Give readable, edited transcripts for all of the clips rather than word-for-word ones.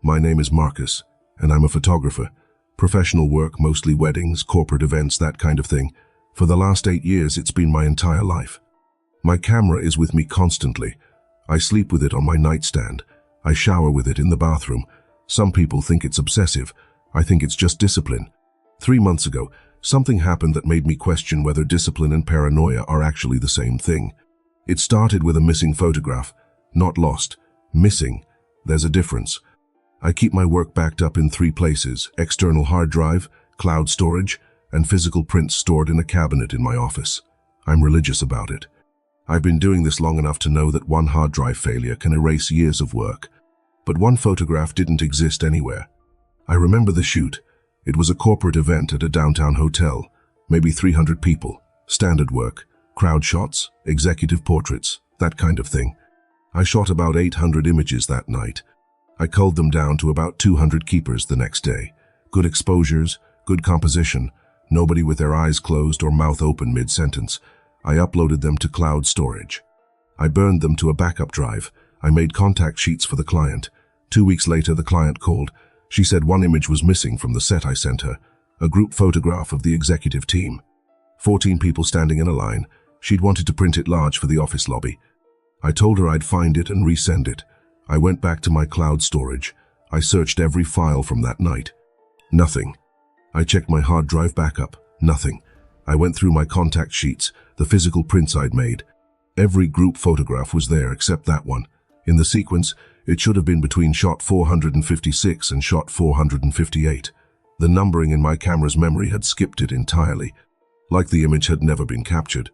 My name is Marcus, and I'm a photographer. Professional work, mostly weddings, corporate events, that kind of thing. For the last 8 years, it's been my entire life. My camera is with me constantly. I sleep with it on my nightstand. I shower with it in the bathroom. Some people think it's obsessive. I think it's just discipline. 3 months ago, something happened that made me question whether discipline and paranoia are actually the same thing. It started with a missing photograph. Not lost. Missing. There's a difference. I keep my work backed up in 3 places: external hard drive, cloud storage, and physical prints stored in a cabinet in my office. I'm religious about it. I've been doing this long enough to know that one hard drive failure can erase years of work. But one photograph didn't exist anywhere. I remember the shoot. It was a corporate event at a downtown hotel, maybe 300 people, standard work, crowd shots, executive portraits, that kind of thing. I shot about 800 images that night. I culled them down to about 200 keepers the next day. Good exposures, good composition, nobody with their eyes closed or mouth open mid-sentence. I uploaded them to cloud storage. I burned them to a backup drive. I made contact sheets for the client. 2 weeks later, the client called. She said one image was missing from the set I sent her, a group photograph of the executive team. 14 people standing in a line. She'd wanted to print it large for the office lobby. I told her I'd find it and resend it. I went back to my cloud storage. I searched every file from that night. Nothing. I checked my hard drive backup. Nothing. I went through my contact sheets, the physical prints I'd made. Every group photograph was there except that one. In the sequence, it should have been between shot 456 and shot 458. The numbering in my camera's memory had skipped it entirely, like the image had never been captured.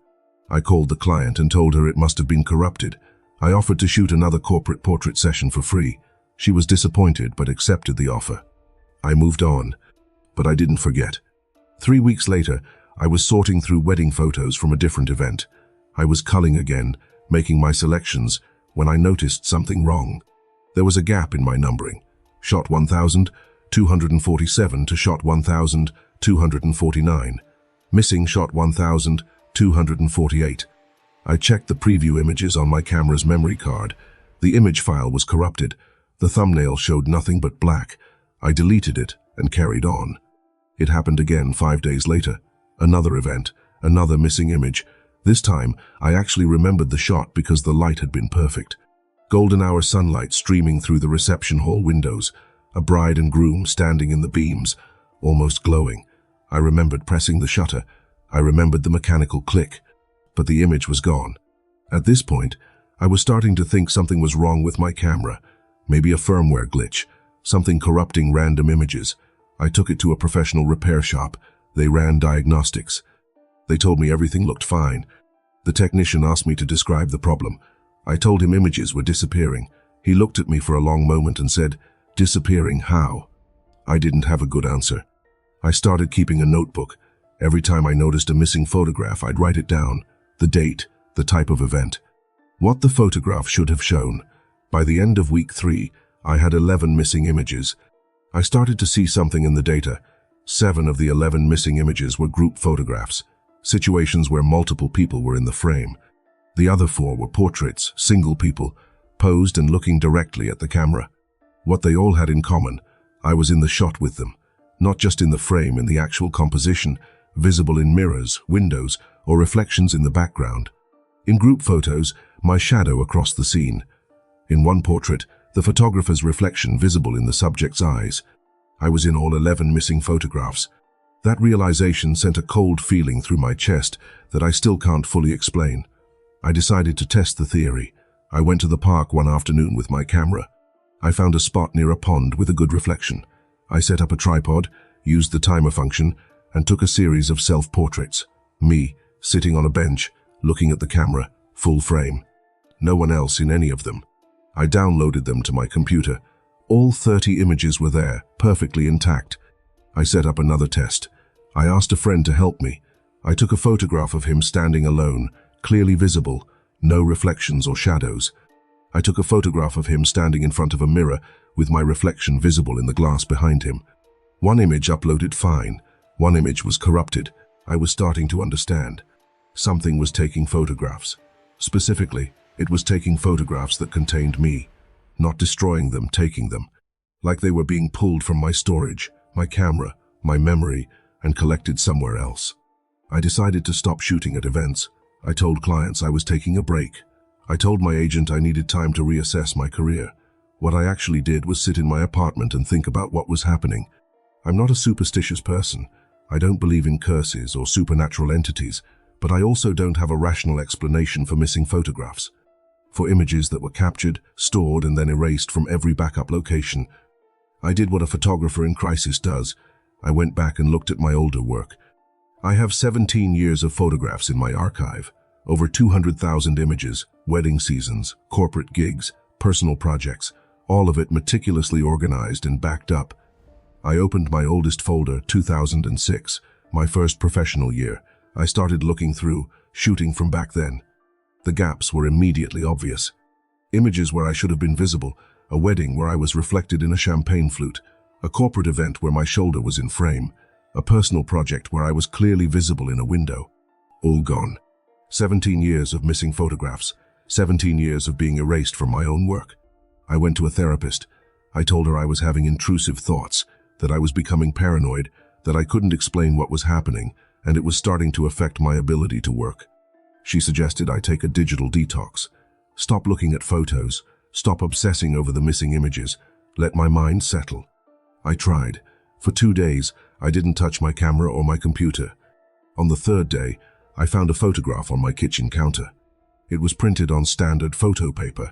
I called the client and told her it must have been corrupted. I offered to shoot another corporate portrait session for free. She was disappointed but accepted the offer. I moved on, but I didn't forget. 3 weeks later, I was sorting through wedding photos from a different event. I was culling again, making my selections, when I noticed something wrong. There was a gap in my numbering. Shot 1,247 to shot 1,249. Missing shot 1,248. I checked the preview images on my camera's memory card. The image file was corrupted. The thumbnail showed nothing but black. I deleted it and carried on. It happened again 5 days later. Another event, another missing image. This time, I actually remembered the shot because the light had been perfect. Golden hour sunlight streaming through the reception hall windows. A bride and groom standing in the beams, almost glowing. I remembered pressing the shutter. I remembered the mechanical click. But the image was gone. At this point, I was starting to think something was wrong with my camera. Maybe a firmware glitch, something corrupting random images. I took it to a professional repair shop. They ran diagnostics. They told me everything looked fine. The technician asked me to describe the problem. I told him images were disappearing. He looked at me for a long moment and said, "Disappearing how?" I didn't have a good answer. I started keeping a notebook. Every time I noticed a missing photograph, I'd write it down. The date, the type of event, what the photograph should have shown. By the end of week 3, I had 11 missing images. I started to see something in the data. 7 of the 11 missing images were group photographs, situations where multiple people were in the frame. The other 4 were portraits, single people, posed and looking directly at the camera. What they all had in common, I was in the shot with them, not just in the frame, in the actual composition, visible in mirrors, windows, or reflections in the background. In group photos, my shadow across the scene. In one portrait, the photographer's reflection visible in the subject's eyes. I was in all 11 missing photographs. That realization sent a cold feeling through my chest that I still can't fully explain. I decided to test the theory. I went to the park one afternoon with my camera. I found a spot near a pond with a good reflection. I set up a tripod, used the timer function, and took a series of self-portraits. Me, sitting on a bench, looking at the camera, full frame. No one else in any of them. I downloaded them to my computer. All 30 images were there, perfectly intact. I set up another test. I asked a friend to help me. I took a photograph of him standing alone, clearly visible, no reflections or shadows. I took a photograph of him standing in front of a mirror with my reflection visible in the glass behind him. One image uploaded fine. One image was corrupted. I was starting to understand. Something was taking photographs. Specifically, it was taking photographs that contained me. Not destroying them, taking them. like they were being pulled from my storage, my camera, my memory, and collected somewhere else. I decided to stop shooting at events. I told clients I was taking a break. I told my agent I needed time to reassess my career. What I actually did was sit in my apartment and think about what was happening. I'm not a superstitious person. I don't believe in curses or supernatural entities, but I also don't have a rational explanation for missing photographs. For images that were captured, stored, and then erased from every backup location. I did what a photographer in crisis does. I went back and looked at my older work. I have 17 years of photographs in my archive, over 200,000 images, wedding seasons, corporate gigs, personal projects, all of it meticulously organized and backed up. I opened my oldest folder, 2006, my first professional year. I started looking through, shooting from back then. The gaps were immediately obvious. Images where I should have been visible, a wedding where I was reflected in a champagne flute, a corporate event where my shoulder was in frame, a personal project where I was clearly visible in a window. All gone. 17 years of missing photographs, 17 years of being erased from my own work. I went to a therapist. I told her I was having intrusive thoughts, that I was becoming paranoid, that I couldn't explain what was happening, and it was starting to affect my ability to work. She suggested I take a digital detox. Stop looking at photos, stop obsessing over the missing images, let my mind settle. I tried. For 2 days, I didn't touch my camera or my computer. On the third day, I found a photograph on my kitchen counter. It was printed on standard photo paper,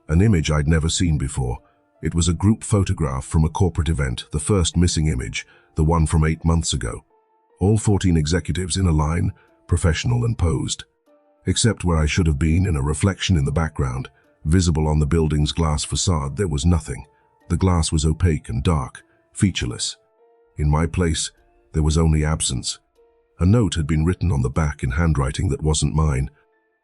an image I'd never seen before. It was a group photograph from a corporate event, the first missing image, the one from 8 months ago. All 14 executives in a line, professional and posed. Except where I should have been, in a reflection in the background, visible on the building's glass facade, there was nothing. The glass was opaque and dark, featureless. In my place, there was only absence. A note had been written on the back in handwriting that wasn't mine.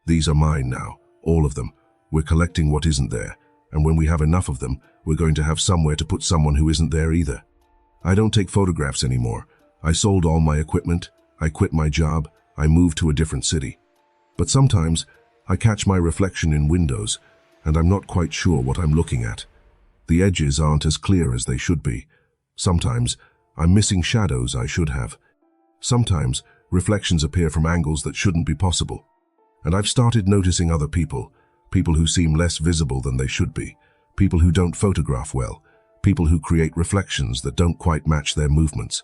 These are mine now, all of them. We're collecting what isn't there, and when we have enough of them, we're going to have somewhere to put someone who isn't there either. I don't take photographs anymore. I sold all my equipment, I quit my job, I moved to a different city. But sometimes, I catch my reflection in windows, and I'm not quite sure what I'm looking at. The edges aren't as clear as they should be. Sometimes, I'm missing shadows I should have. Sometimes, reflections appear from angles that shouldn't be possible. And I've started noticing other people, people who seem less visible than they should be, people who don't photograph well, people who create reflections that don't quite match their movements.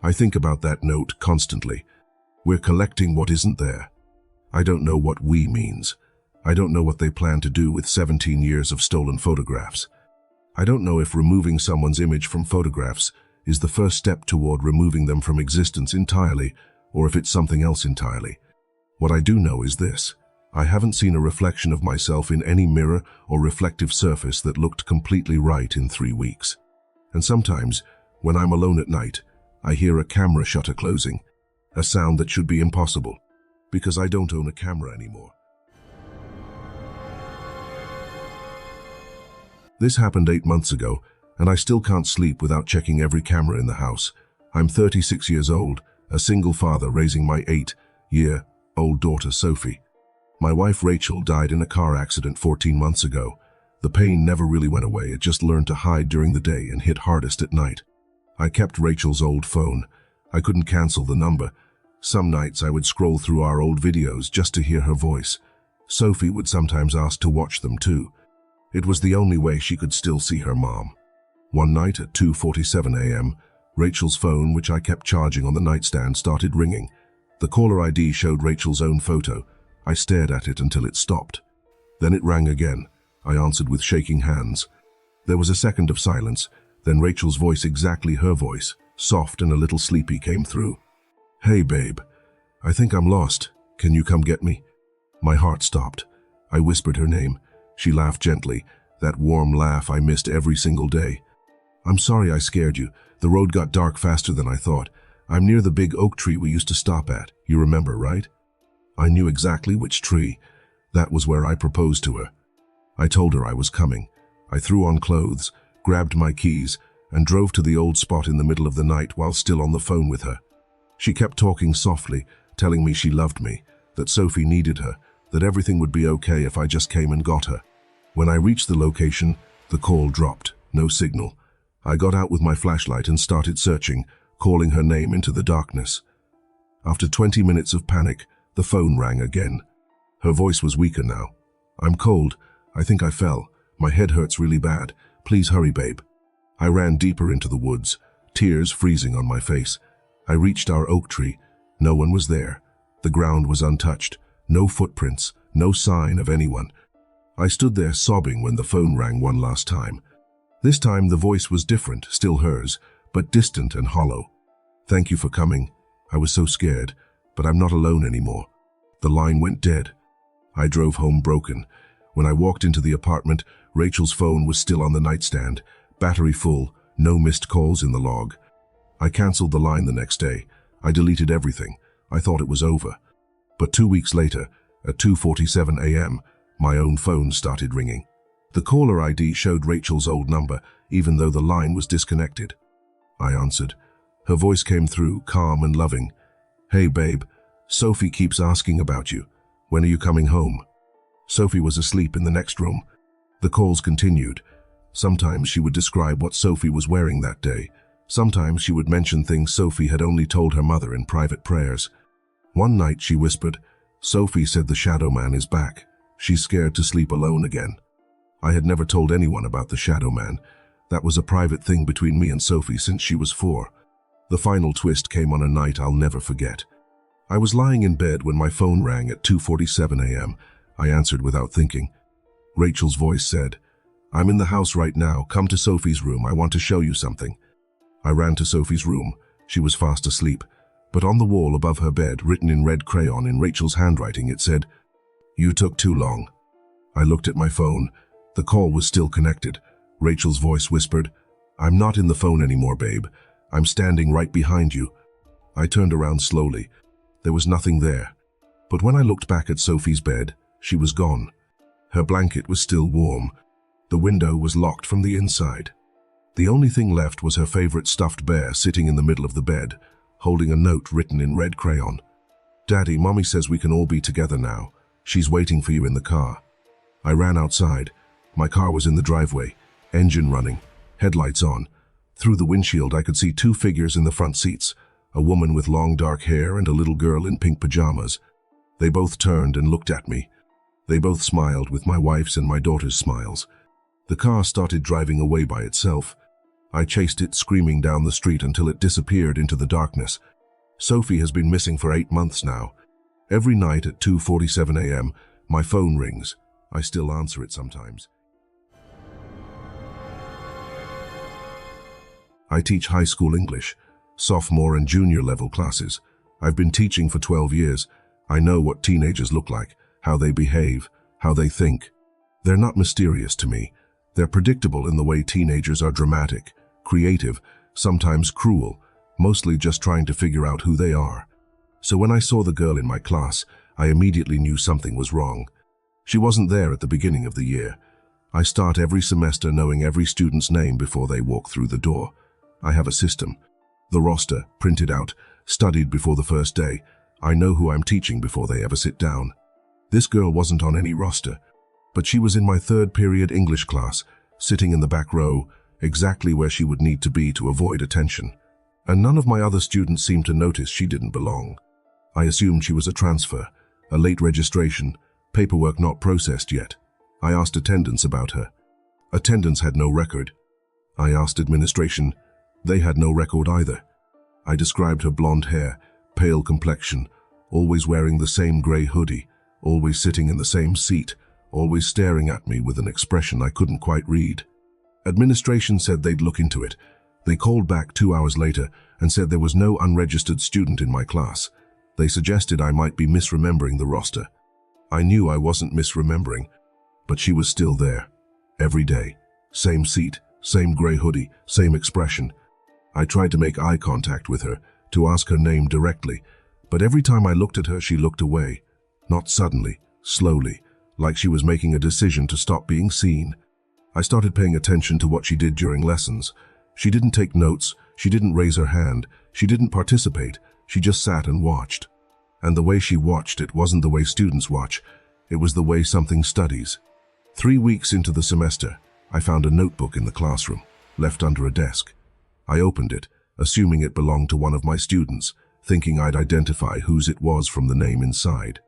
I think about that note constantly. We're collecting what isn't there. I don't know what "we" means. I don't know what they plan to do with 17 years of stolen photographs. I don't know if removing someone's image from photographs is the first step toward removing them from existence entirely, or if it's something else entirely. What I do know is this. I haven't seen a reflection of myself in any mirror or reflective surface that looked completely right in 3 weeks. And sometimes, when I'm alone at night, I hear a camera shutter closing, a sound that should be impossible, because I don't own a camera anymore. This happened 8 months ago, and I still can't sleep without checking every camera in the house. I'm 36 years old, a single father raising my 8-year-old daughter Sophie. My wife Rachel died in a car accident 14 months ago. The pain never really went away, it just learned to hide during the day and hit hardest at night. I kept Rachel's old phone. I couldn't cancel the number. Some nights I would scroll through our old videos just to hear her voice. Sophie would sometimes ask to watch them too. It was the only way she could still see her mom. One night at 2:47 a.m., Rachel's phone, which I kept charging on the nightstand, started ringing. The caller ID showed Rachel's own photo. I stared at it until it stopped. Then it rang again. I answered with shaking hands. There was a second of silence. Then Rachel's voice, exactly her voice, soft and a little sleepy, came through. "Hey, babe. I think I'm lost. Can you come get me?" My heart stopped. I whispered her name. She laughed gently, that warm laugh I missed every single day. "I'm sorry I scared you. The road got dark faster than I thought. I'm near the big oak tree we used to stop at. You remember, right?" I knew exactly which tree. That was where I proposed to her. I told her I was coming. I threw on clothes, grabbed my keys, and drove to the old spot in the middle of the night while still on the phone with her. She kept talking softly, telling me she loved me, that Sophie needed her, that everything would be okay if I just came and got her. When I reached the location, the call dropped. No signal. I got out with my flashlight and started searching, calling her name into the darkness. After 20 minutes of panic, the phone rang again. Her voice was weaker now. "I'm cold. I think I fell. My head hurts really bad. Please hurry, babe." I ran deeper into the woods, tears freezing on my face. I reached our oak tree. No one was there. The ground was untouched. No footprints, no sign of anyone. I stood there sobbing when the phone rang one last time. This time the voice was different, still hers, but distant and hollow. "Thank you for coming. I was so scared, but I'm not alone anymore." The line went dead. I drove home broken. When I walked into the apartment, Rachel's phone was still on the nightstand, battery full, no missed calls in the log. I canceled the line the next day. I deleted everything. I thought it was over. But 2 weeks later, at 2:47 a.m., my own phone started ringing. The caller ID showed Rachel's old number, even though the line was disconnected. I answered. Her voice came through, calm and loving. "Hey, babe, Sophie keeps asking about you. When are you coming home?" Sophie was asleep in the next room. The calls continued. Sometimes she would describe what Sophie was wearing that day. Sometimes she would mention things Sophie had only told her mother in private prayers. One night she whispered, "Sophie said the shadow man is back. She's scared to sleep alone again." I had never told anyone about the shadow man. That was a private thing between me and Sophie since she was 4. The final twist came on a night I'll never forget. I was lying in bed when my phone rang at 2:47 a.m. I answered without thinking. Rachel's voice said, "I'm in the house right now. Come to Sophie's room. I want to show you something." I ran to Sophie's room. She was fast asleep, but on the wall above her bed, written in red crayon in Rachel's handwriting, it said, "You took too long." I looked at my phone. The call was still connected. Rachel's voice whispered, "I'm not in the phone anymore, babe. I'm standing right behind you." I turned around slowly. There was nothing there. But when I looked back at Sophie's bed, she was gone. Her blanket was still warm. The window was locked from the inside. The only thing left was her favorite stuffed bear sitting in the middle of the bed, holding a note written in red crayon. "Daddy, Mommy says we can all be together now. She's waiting for you in the car." I ran outside. My car was in the driveway, engine running, headlights on. Through the windshield I could see 2 figures in the front seats, a woman with long dark hair and a little girl in pink pajamas. They both turned and looked at me. They both smiled with my wife's and my daughter's smiles. The car started driving away by itself. I chased it, screaming down the street until it disappeared into the darkness. Sophie has been missing for 8 months now. Every night at 2:47 a.m., my phone rings. I still answer it sometimes. I teach high school English, sophomore and junior level classes. I've been teaching for 12 years. I know what teenagers look like, how they behave, how they think. They're not mysterious to me. They're predictable in the way teenagers are dramatic, creative, sometimes cruel, mostly just trying to figure out who they are. So when I saw the girl in my class, I immediately knew something was wrong. She wasn't there at the beginning of the year. I start every semester knowing every student's name before they walk through the door. I have a system. The roster, printed out, studied before the first day. I know who I'm teaching before they ever sit down. This girl wasn't on any roster, but she was in my 3rd period English class, sitting in the back row, exactly where she would need to be to avoid attention. And none of my other students seemed to notice she didn't belong. I assumed she was a transfer, a late registration, paperwork not processed yet. I asked attendance about her. Attendance had no record. I asked administration. They had no record either. I described her blonde hair, pale complexion, always wearing the same grey hoodie, always sitting in the same seat, always staring at me with an expression I couldn't quite read. Administration said they'd look into it. They called back 2 hours later and said there was no unregistered student in my class. They suggested I might be misremembering the roster. I knew I wasn't misremembering, but she was still there. Every day. Same seat, same grey hoodie, same expression. I tried to make eye contact with her, to ask her name directly, but every time I looked at her, she looked away. Not suddenly, slowly, like she was making a decision to stop being seen. I started paying attention to what she did during lessons. She didn't take notes, she didn't raise her hand, she didn't participate, she just sat and watched. And the way she watched, it wasn't the way students watch, it was the way something studies. 3 weeks into the semester, I found a notebook in the classroom. left under a desk. I opened it, assuming it belonged to one of my students, thinking I'd identify whose it was from the name inside.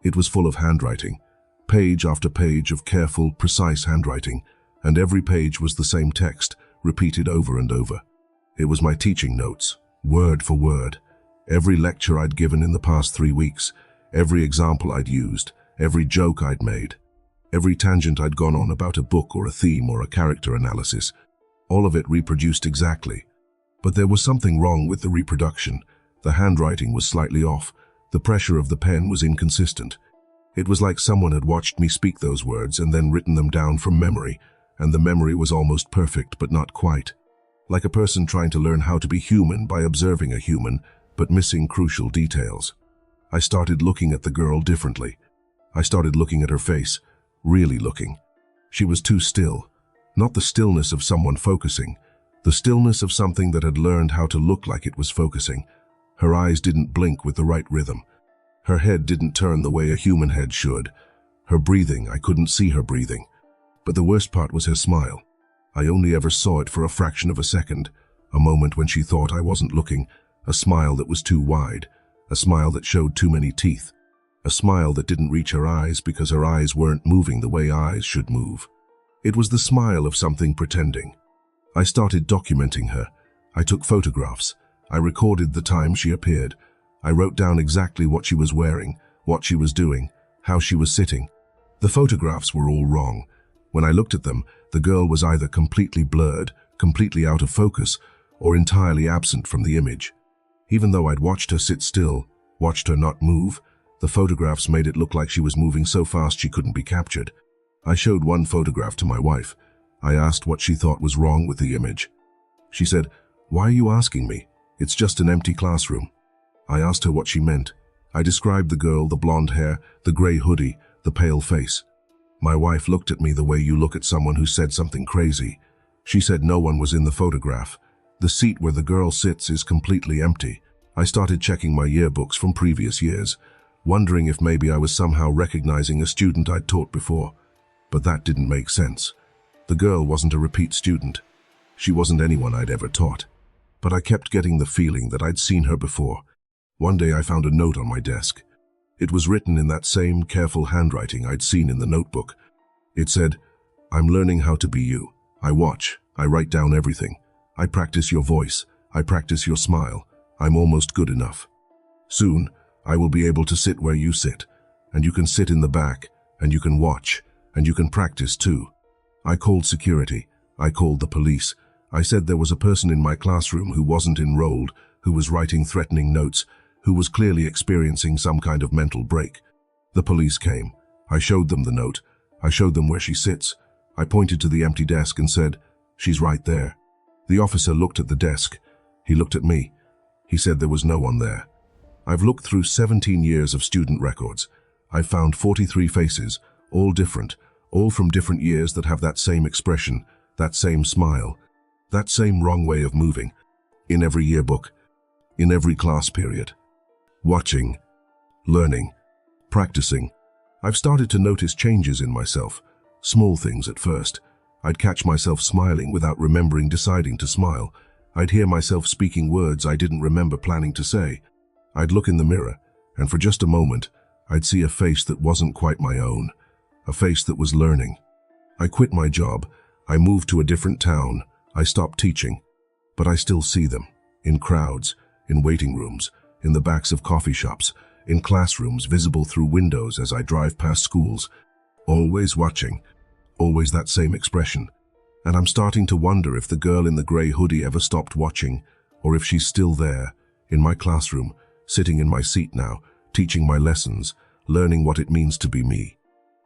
It was full of handwriting, page after page of careful, precise handwriting, and every page was the same text, repeated over and over. It was my teaching notes, word for word. Every lecture I'd given in the past 3 weeks, every example I'd used, every joke I'd made, every tangent I'd gone on about a book or a theme or a character analysis, all of it reproduced exactly. But there was something wrong with the reproduction. The handwriting was slightly off. The pressure of the pen was inconsistent. It was like someone had watched me speak those words and then written them down from memory, and the memory was almost perfect, but not quite. Like a person trying to learn how to be human by observing a human, but missing crucial details. I started looking at the girl differently. I started looking at her face, really looking. She was too still. Not the stillness of someone focusing, the stillness of something that had learned how to look like it was focusing. Her eyes didn't blink with the right rhythm. Her head didn't turn the way a human head should. Her breathing, I couldn't see her breathing. But the worst part was her smile. I only ever saw it for a fraction of a second, a moment when she thought I wasn't looking, a smile that was too wide, a smile that showed too many teeth, a smile that didn't reach her eyes because her eyes weren't moving the way eyes should move. It was the smile of something pretending. I started documenting her. I took photographs. I recorded the time she appeared. I wrote down exactly what she was wearing, what she was doing, how she was sitting. The photographs were all wrong. When I looked at them, the girl was either completely blurred, completely out of focus, or entirely absent from the image. Even though I'd watched her sit still, watched her not move, the photographs made it look like she was moving so fast she couldn't be captured. I showed one photograph to my wife. I asked what she thought was wrong with the image. She said, "Why are you asking me? It's just an empty classroom." I asked her what she meant. I described the girl, the blonde hair, the gray hoodie, the pale face. My wife looked at me the way you look at someone who said something crazy. She said no one was in the photograph. The seat where the girl sits is completely empty. I started checking my yearbooks from previous years, wondering if maybe I was somehow recognizing a student I'd taught before. But that didn't make sense. The girl wasn't a repeat student. She wasn't anyone I'd ever taught. But I kept getting the feeling that I'd seen her before. One day I found a note on my desk. It was written in that same careful handwriting I'd seen in the notebook. It said, "I'm learning how to be you. I watch. I write down everything. I practice your voice. I practice your smile. I'm almost good enough. Soon, I will be able to sit where you sit, and you can sit in the back, and you can watch, and you can practice too." I called security. I called the police. I said there was a person in my classroom who wasn't enrolled, who was writing threatening notes, who was clearly experiencing some kind of mental break. The police came. I showed them the note. I showed them where she sits. I pointed to the empty desk and said, "She's right there." The officer looked at the desk. He looked at me. He said there was no one there. I've looked through 17 years of student records. I've found 43 faces, all different, all from different years that have that same expression, that same smile, that same wrong way of moving, in every yearbook, in every class period. Watching, learning, practicing. I've started to notice changes in myself, small things at first. I'd catch myself smiling without remembering deciding to smile. I'd hear myself speaking words I didn't remember planning to say. I'd look in the mirror, and for just a moment, I'd see a face that wasn't quite my own, a face that was learning. I quit my job. I moved to a different town. I stopped teaching. But I still see them, in crowds, in waiting rooms, in the backs of coffee shops, in classrooms visible through windows as I drive past schools. Always watching, always that same expression. And I'm starting to wonder if the girl in the gray hoodie ever stopped watching, or if she's still there, in my classroom, sitting in my seat now, teaching my lessons, learning what it means to be me.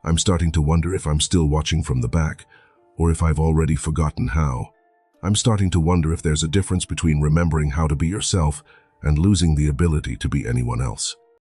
I'm starting to wonder if I'm still watching from the back, or if I've already forgotten how. I'm starting to wonder if there's a difference between remembering how to be yourself and losing the ability to be anyone else.